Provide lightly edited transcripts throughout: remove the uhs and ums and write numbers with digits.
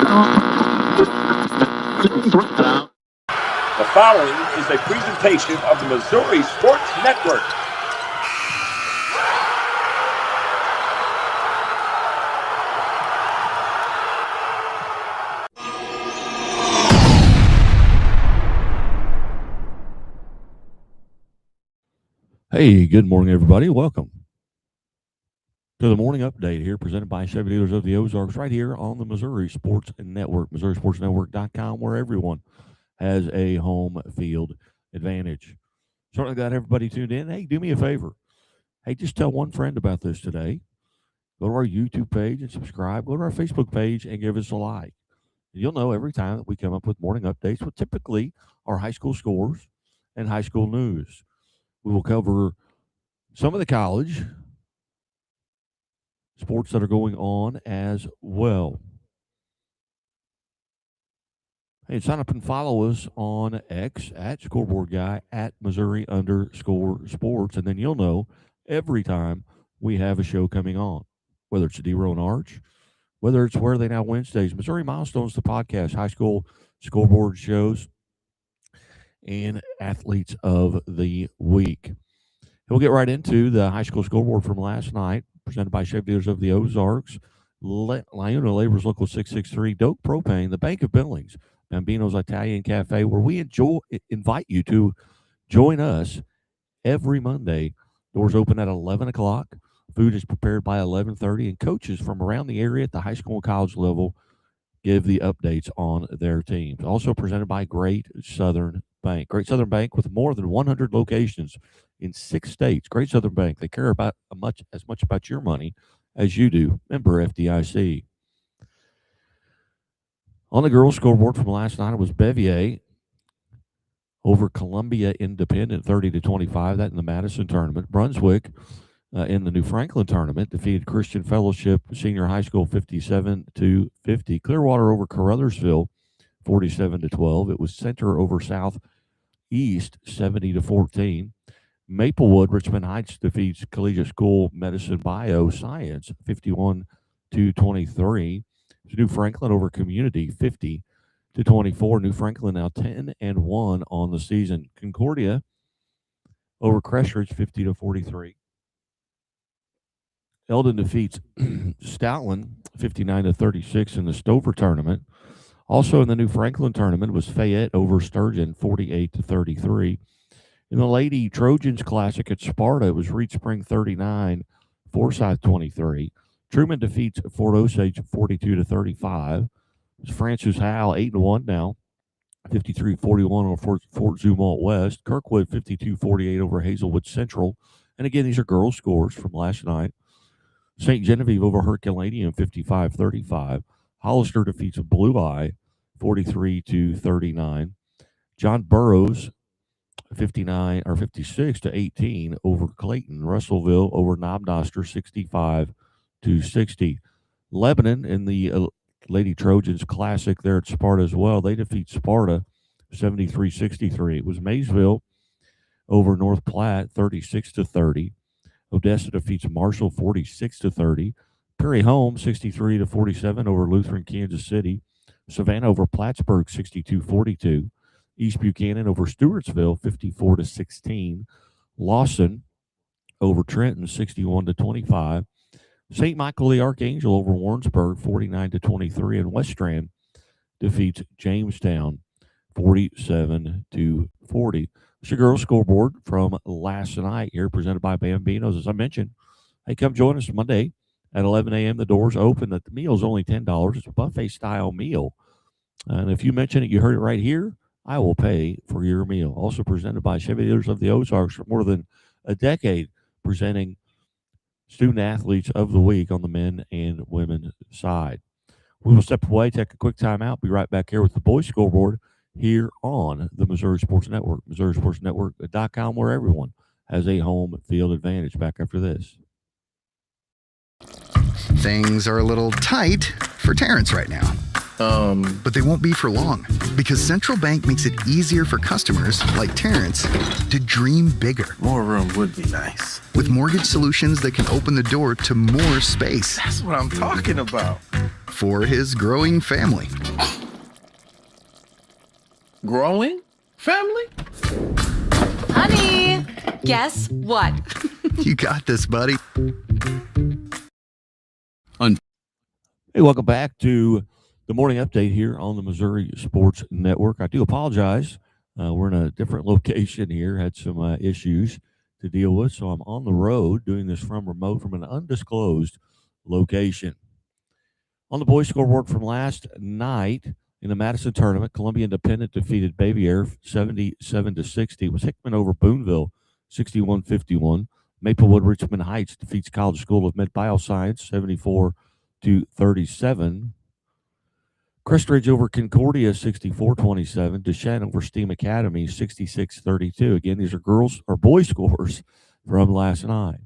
The following is a presentation of the Missouri Sports Network. Hey, good morning, everybody. Welcome to the morning update here presented by Chevy Dealers of the Ozarks right here on the Missouri Sports Network, MissouriSportsNetwork.com, where everyone has a home field advantage. Certainly glad everybody tuned in. Hey, do me a favor. Hey, just tell one friend about this today. Go to our YouTube page and subscribe. Go to our Facebook page and give us a like. You'll know every time that we come up with morning updates, what typically are high school scores and high school news. We will cover some of the college sports that are going on as well. Hey, sign up and follow us on X at Scoreboard Guy at Missouri_sports, and then you'll know every time we have a show coming on, whether it's a D-Row and Arch, whether it's Where Are They Now Wednesdays, Missouri Milestones, the podcast, high school scoreboard shows, and athletes of the week. We'll get right into the high school scoreboard from last night, presented by Chevy Dealers of the Ozarks, Liona Labor's Local 663, Doak Propane, the Bank of Billings, Bambino's Italian Cafe, where we invite you to join us every Monday. Doors open at 11 o'clock. Food is prepared by 11:30, and coaches from around the area at the high school and college level give the updates on their teams. Also presented by Great Southern Bank. Great Southern Bank with more than 100 locations in 6 states. Great Southern Bank. They care about as much about your money as you do. Member FDIC. On the girls' scoreboard from last night, it was Bevier over Columbia Independent 30-25. That in the Madison tournament. Brunswick in the New Franklin tournament defeated Christian Fellowship Senior High School 57-50. Clearwater over Caruthersville 47-12. It was Center over Southeast 70-14. Maplewood Richmond Heights defeats Collegiate School Medicine Bioscience 51-23. New Franklin over Community 50-24. New Franklin now 10-1 on the season. Concordia over Crestridge 50-43. Eldon defeats Stoutland 59-36 in the Stover tournament. Also in the New Franklin tournament was Fayette over Sturgeon 48-33. In the Lady Trojans Classic at Sparta, it was Reed Spring 39, Forsyth 23. Truman defeats Fort Osage 42-35. It's Francis Howell 8-1 now, 53-41 over Fort Zumwalt West. Kirkwood 52-48 over Hazelwood Central. And again, these are girls' scores from last night. St. Genevieve over Herculaneum 55-35. Hollister defeats Blue Eye 43-39. John Burroughs 56-18 over Clayton. Russellville over Knobnoster 65-60. Lebanon in the Lady Trojans Classic there at Sparta as well. They defeat Sparta 73-63. It was Maysville over North Platte 36-30. Odessa defeats Marshall 46-30. Perry Home 63-47 over Lutheran Kansas City. Savannah over Plattsburgh 62-42. East Buchanan over Stewartsville 54-16. Lawson over Trenton 61-25. St. Michael the Archangel over Warrensburg 49-23. And West Strand defeats Jamestown 47-40. It's your girls' scoreboard from last night here, presented by Bambino's. As I mentioned, hey, come join us Monday at 11 a.m. The doors open. The meal is only $10. It's a buffet-style meal. And if you mention it, you heard it right here, I will pay for your meal. Also presented by Chevy Dealers of the Ozarks for more than a decade, presenting student-athletes of the week on the men and women side. We will step away, take a quick timeout, be right back here with the boys' scoreboard here on the Missouri Sports Network, MissouriSportsNetwork.com, where everyone has a home field advantage. Back after this. Things are a little tight for Terrence right now. But they won't be for long, because Central Bank makes it easier for customers like Terrence to dream bigger. More room would be nice. With mortgage solutions that can open the door to more space. That's what I'm talking about. For his growing family. Growing? Family? Honey, guess what? You got this, buddy. Hey, welcome back to the morning update here on the Missouri Sports Network. I do apologize. We're in a different location here, had some issues to deal with, so I'm on the road doing this from remote from an undisclosed location. On the boys' scoreboard from last night in the Madison tournament, Columbia Independent defeated Bavier 77-60. It was Hickman over Boonville 61-51. Maplewood Richmond Heights defeats College School of Med-Bioscience 74-37. Crestridge over Concordia 64-27. Duchesne over Steam Academy 66-32. Again, these are boys scores from last night.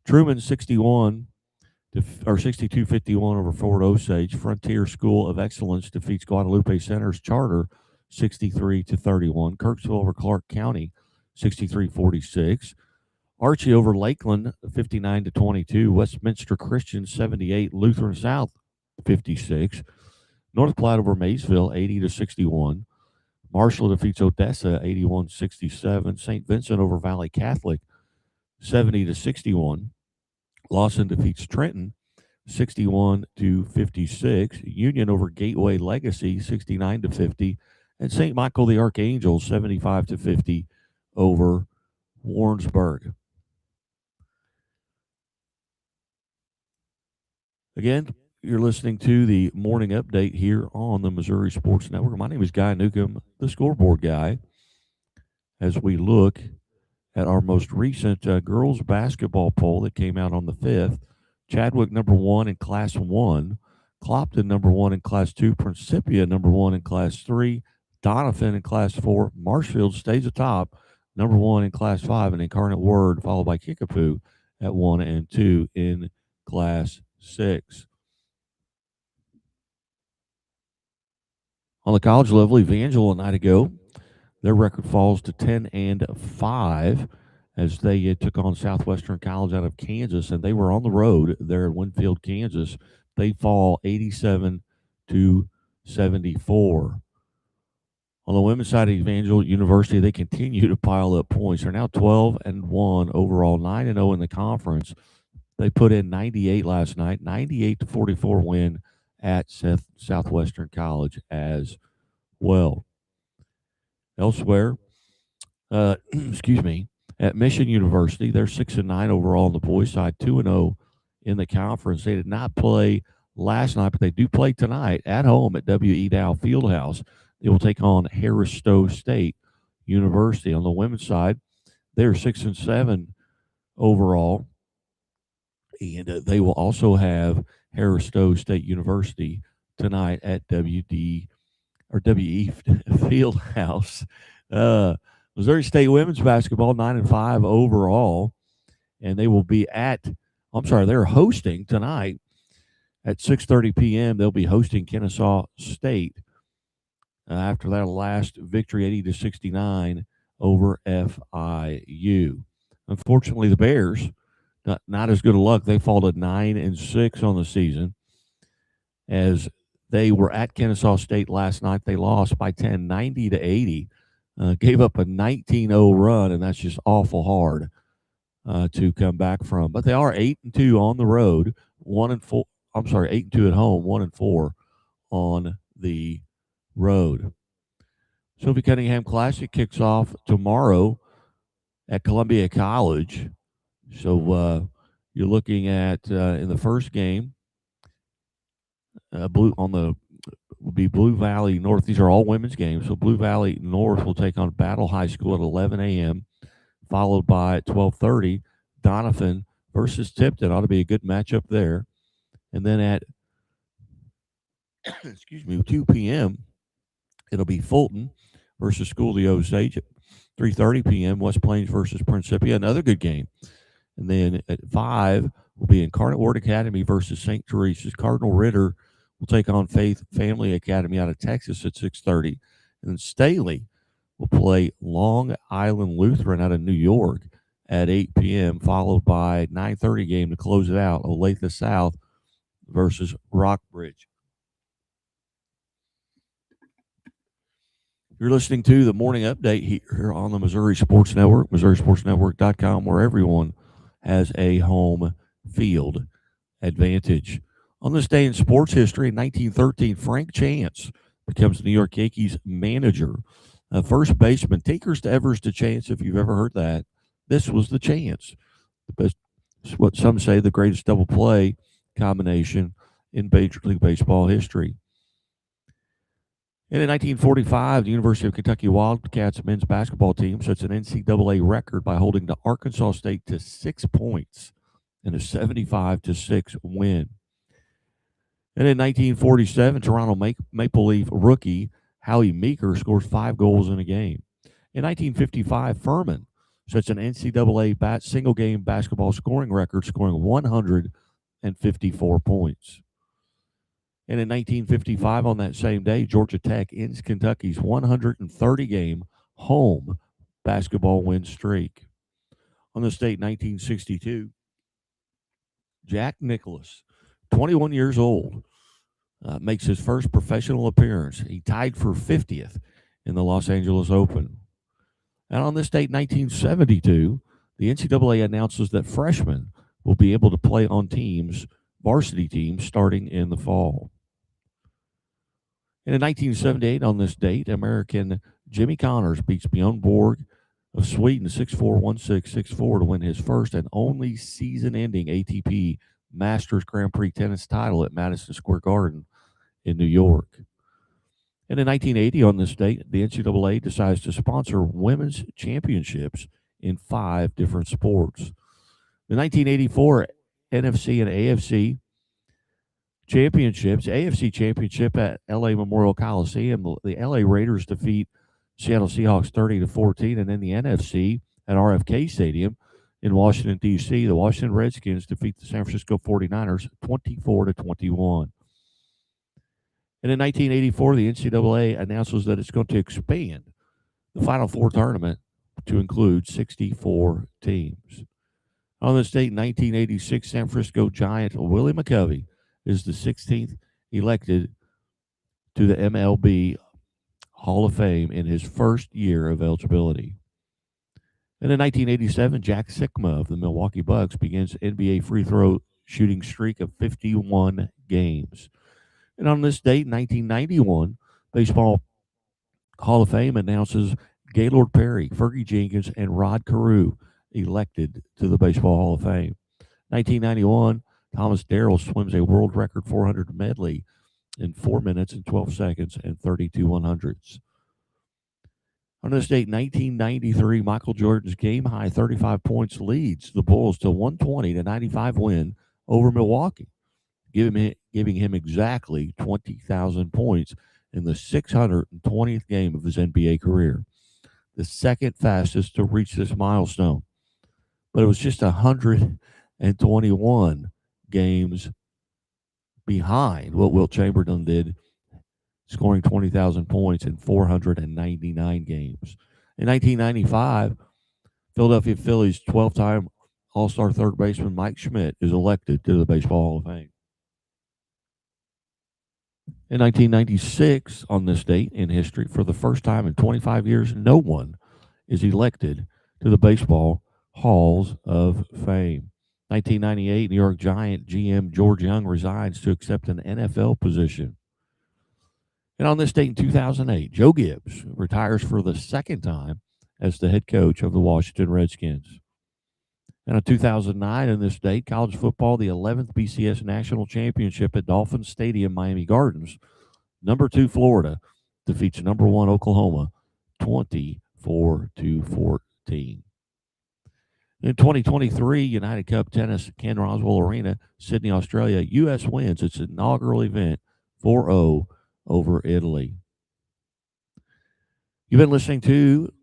Truman 62-51 over Fort Osage. Frontier School of Excellence defeats Guadalupe Center's Charter 63-31. Kirksville over Clark County 63-46. Archie over Lakeland 59-22. Westminster Christian 78. Lutheran South 56. North Platte over Maysville 80-61. Marshall defeats Odessa 81-67. St. Vincent over Valley Catholic 70-61. Lawson defeats Trenton 61-56. Union over Gateway Legacy 69-50. And St. Michael the Archangel 75-50 over Warrensburg. Again, you're listening to the morning update here on the Missouri Sports Network. My name is Guy Newcomb, the scoreboard guy, as we look at our most recent girls basketball poll that came out on the 5th. Chadwick, number 1 in Class 1. Clopton, number 1 in Class 2. Principia, number 1 in Class 3. Doniphan in Class 4. Marshfield stays atop, number 1 in Class 5. And Incarnate Word, followed by Kickapoo at 1 and 2 in Class 6. On the college level, Evangel a night ago, their record falls to 10-5 as they took on Southwestern College out of Kansas, and they were on the road there in Winfield, Kansas. They fall 87-74. On the women's side of Evangel University, they continue to pile up points. They're now 12-1 overall, 9-0 in the conference. They put in 98 last night, 98-44 win at Southwestern College as well. Elsewhere, at Mission University, they're 6-9 overall on the boys' side, 2-0 in the conference. They did not play last night, but they do play tonight at home at W.E. Dow Fieldhouse. They will take on Harris Stowe State University. On the women's side, they're 6-7 overall, and they will also have Harris Stowe State University tonight at W.E. Fieldhouse. Missouri State women's basketball 9-5 overall, and they will be they're hosting tonight at 6:30 p.m. They'll be hosting Kennesaw State after that last victory 80-69 over FIU. Unfortunately, the Bears not as good of luck. They fall to 9-6 on the season as they were at Kennesaw State last night. They lost by 10, 90-80. Gave up a 19-0 run, and that's just awful hard to come back from. But they are 8-2 on the road, 8-2 at home, 1-4 on the road. Sophie Cunningham Classic kicks off tomorrow at Columbia College. So you're looking at in the first game, Blue Valley North. These are all women's games. So Blue Valley North will take on Battle High School at 11 a.m., followed by at 12:30, Doniphan versus Tipton. Ought to be a good matchup there. And then at 2 p.m., it'll be Fulton versus School of the Osage. At 3:30 p.m., West Plains versus Principia. Another good game. And then at 5 will be Incarnate Word Academy versus St. Teresa's. Cardinal Ritter will take on Faith Family Academy out of Texas at 6:30. And then Staley will play Long Island Lutheran out of New York at 8 p.m., followed by a 9:30 game to close it out, Olathe South versus Rockbridge. You're listening to the morning update here on the Missouri Sports Network, MissouriSportsNetwork.com, where everyone has a home field advantage. On this day in sports history, in 1913, Frank Chance becomes the New York Yankees manager. First baseman, takers to Evers to Chance, if you've ever heard that. This was the Chance. The best, what some say the greatest double play combination in Major League Baseball history. And in 1945, the University of Kentucky Wildcats men's basketball team sets an NCAA record by holding the Arkansas State to 6 points in a 75-6 win. And in 1947, Toronto Maple Leaf rookie Howie Meeker scores 5 goals in a game. In 1955, Furman sets an NCAA single-game basketball scoring record, scoring 154 points. And in 1955, on that same day, Georgia Tech ends Kentucky's 130-game home basketball win streak. On this date, 1962, Jack Nicklaus, 21 years old, makes his first professional appearance. He tied for 50th in the Los Angeles Open. And on this date, 1972, the NCAA announces that freshmen will be able to play on varsity teams, starting in the fall. And in 1978, on this date, American Jimmy Connors beats Bjorn Borg of Sweden 6-4, 1-6, 6-4 to win his first and only season-ending ATP Masters Grand Prix tennis title at Madison Square Garden in New York. And in 1980, on this date, the NCAA decides to sponsor women's championships in 5 different sports. The 1984 NFC and AFC championships, AFC championship at LA Memorial Coliseum, the LA Raiders defeat Seattle Seahawks 30-14, and then the NFC at RFK Stadium in Washington, D.C., the Washington Redskins defeat the San Francisco 49ers 24-21. And in 1984, the NCAA announces that it's going to expand the Final Four tournament to include 64 teams. On this date, 1986, San Francisco Giant Willie McCovey is the 16th elected to the MLB Hall of Fame in his first year of eligibility. And in 1987, Jack Sikma of the Milwaukee Bucks begins NBA free throw shooting streak of 51 games. And on this date, 1991, Baseball Hall of Fame announces Gaylord Perry, Fergie Jenkins, and Rod Carew elected to the Baseball Hall of Fame. 1991, Thomas Darrell swims a world record 400 medley in 4 minutes and 12 seconds and 32 100ths. On this date, 1993, Michael Jordan's game-high 35 points leads the Bulls to 120-95 win over Milwaukee, giving him exactly 20,000 points in the 620th game of his NBA career, the second fastest to reach this milestone. But it was just 121 games behind what Wilt Chamberlain did, scoring 20,000 points in 499 games. In 1995, Philadelphia Phillies 12-time All-Star third baseman Mike Schmidt is elected to the Baseball Hall of Fame. In 1996, on this date in history, for the first time in 25 years, no one is elected to the Baseball Halls of Fame. 1998, New York Giant GM George Young resigns to accept an NFL position. And on this date in 2008, Joe Gibbs retires for the second time as the head coach of the Washington Redskins. And in 2009, on this date, college football, the 11th BCS National Championship at Dolphin Stadium, Miami Gardens, number 2 Florida defeats number 1 Oklahoma 24-14. In 2023, United Cup Tennis, Ken Roswell Arena, Sydney, Australia, U.S. wins its inaugural event 4-0 over Italy. You've been listening to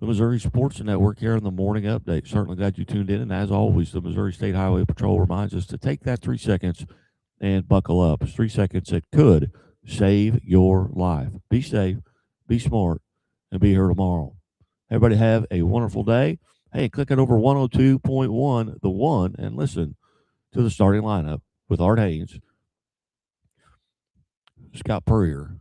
the Missouri Sports Network here on the Morning Update. Certainly glad you tuned in. And as always, the Missouri State Highway Patrol reminds us to take that 3 seconds and buckle up. It's 3 seconds that could save your life. Be safe, be smart, and be here tomorrow. Everybody have a wonderful day. Hey, click it over 102.1, the one, and listen to the starting lineup with Art Haynes, Scott Purrier.